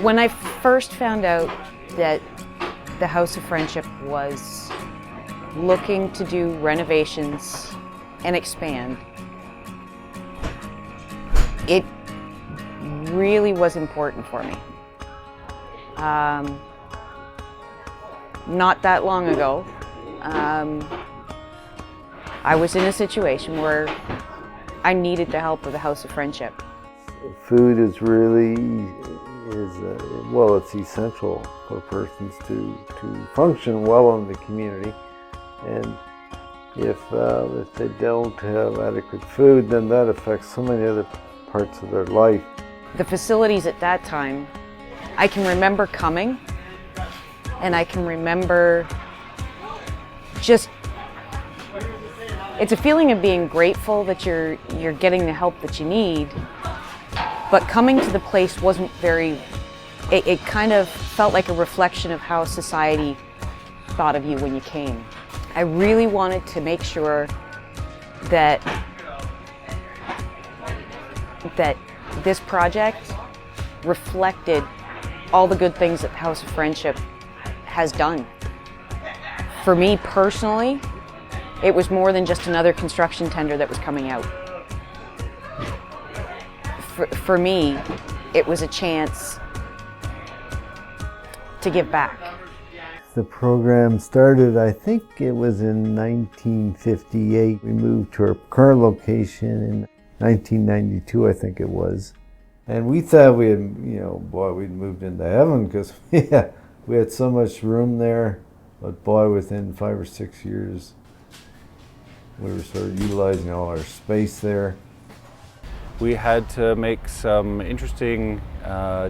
When I first found out that the House of Friendship was looking to do renovations and expand, it really was important for me. Not that long ago, I was in a situation where I needed the help of the House of Friendship. Food is really, well, it's essential for persons to function well in the community. And if they don't have adequate food, then that affects so many other parts of their life. The facilities at that time, I can remember coming, and I can remember just, it's a feeling of being grateful that you're getting the help that you need, but coming to the place wasn't very, it kind of felt like a reflection of how society thought of you when you came. I really wanted to make sure that this project reflected all the good things that the House of Friendship has done. For me personally, it was more than just another construction tender that was coming out. For me, it was a chance to give back. The program started, I think it was in 1958. We moved to our current location in 1992, I think it was. And we thought we had, we'd moved into heaven because we had so much room there. But boy, within 5 or 6 years, we were sort of utilizing all our space there. We had to make some interesting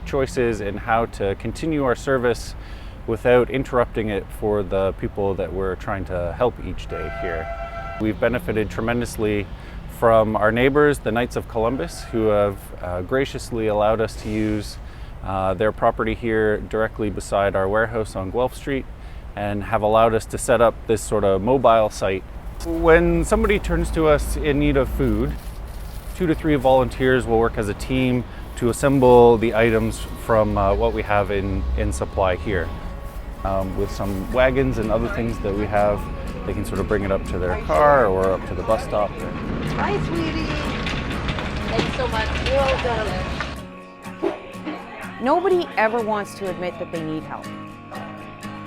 choices in how to continue our service without interrupting it for the people that we're trying to help each day here. We've benefited tremendously from our neighbors, the Knights of Columbus, who have graciously allowed us to use their property here directly beside our warehouse on Guelph Street, and have allowed us to set up this sort of mobile site. When somebody turns to us in need of food, 2 to 3 volunteers will work as a team to assemble the items from what we have in supply here. With some wagons and other things that we have, they can sort of bring it up to their car or up to the bus stop. Hi, sweetie. Thanks so much. You're all done. Nobody ever wants to admit that they need help.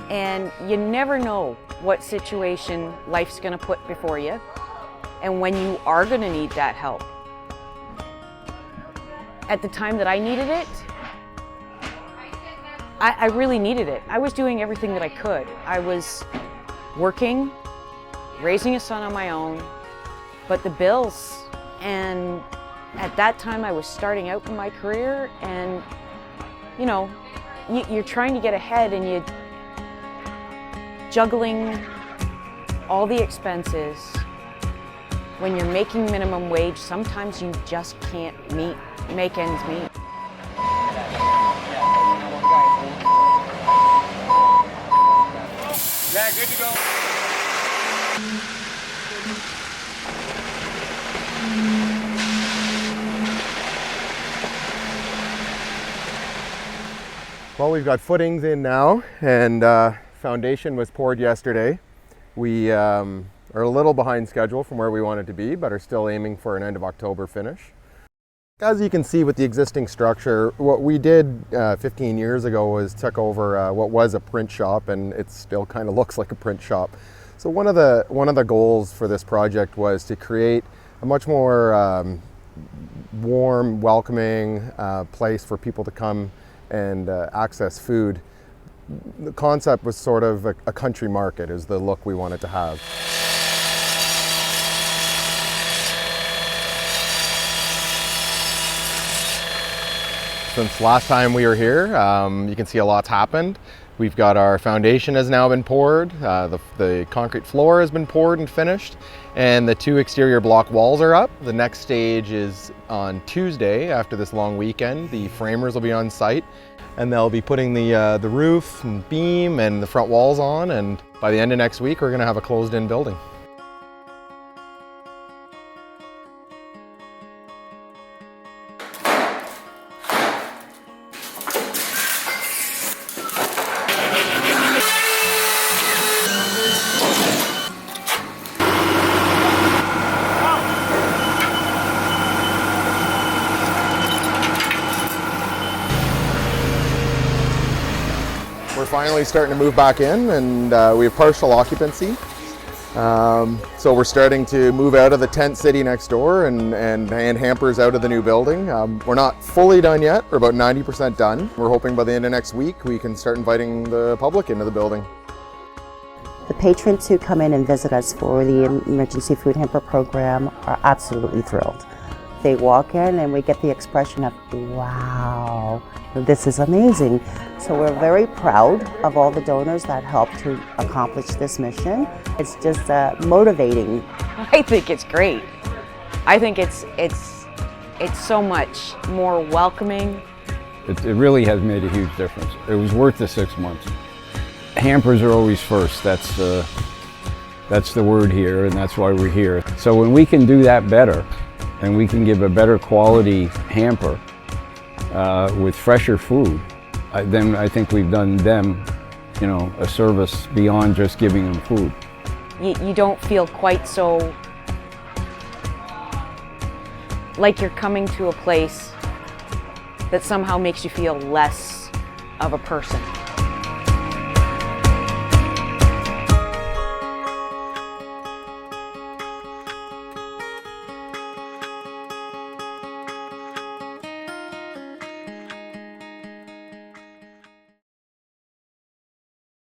And you never know what situation life's going to put before you and when you are going to need that help. At the time that I needed it, I really needed it. I was doing everything that I could. I was working, raising a son on my own, but the bills, and at that time I was starting out in my career, and you're trying to get ahead and you're juggling all the expenses. When you're making minimum wage, sometimes you just can't make ends meet. Yeah, good to go. Well, we've got footings in now, and foundation was poured yesterday. We are a little behind schedule from where we wanted to be, but are still aiming for an end of October finish. As you can see with the existing structure, what we did 15 years ago was took over what was a print shop, and it still kind of looks like a print shop. So one of the goals for this project was to create a much more warm, welcoming place for people to come and access food. The concept was sort of a country market is the look we wanted to have. Since last time we were here, you can see a lot's happened. We've got our foundation has now been poured, the concrete floor has been poured and finished, and the 2 exterior block walls are up. The next stage is on Tuesday after this long weekend. The framers will be on site, and they'll be putting the roof and beam and the front walls on, and by the end of next week we're going to have a closed-in building. finally starting to move back in, and we have partial occupancy. So we're starting to move out of the tent city next door and hand hampers out of the new building. We're not fully done yet. We're about 90% done. We're hoping by the end of next week we can start inviting the public into the building. The patrons who come in and visit us for the Emergency Food Hamper program are absolutely thrilled. They walk in and we get the expression of, wow, this is amazing. So we're very proud of all the donors that help to accomplish this mission. It's just motivating. I think it's great. I think it's so much more welcoming. It really has made a huge difference. It was worth the 6 months. Hampers are always first. That's the word here, and that's why we're here. So when we can do that better, and we can give a better quality hamper with fresher food, then I think we've done them, a service beyond just giving them food. You don't feel quite so like you're coming to a place that somehow makes you feel less of a person.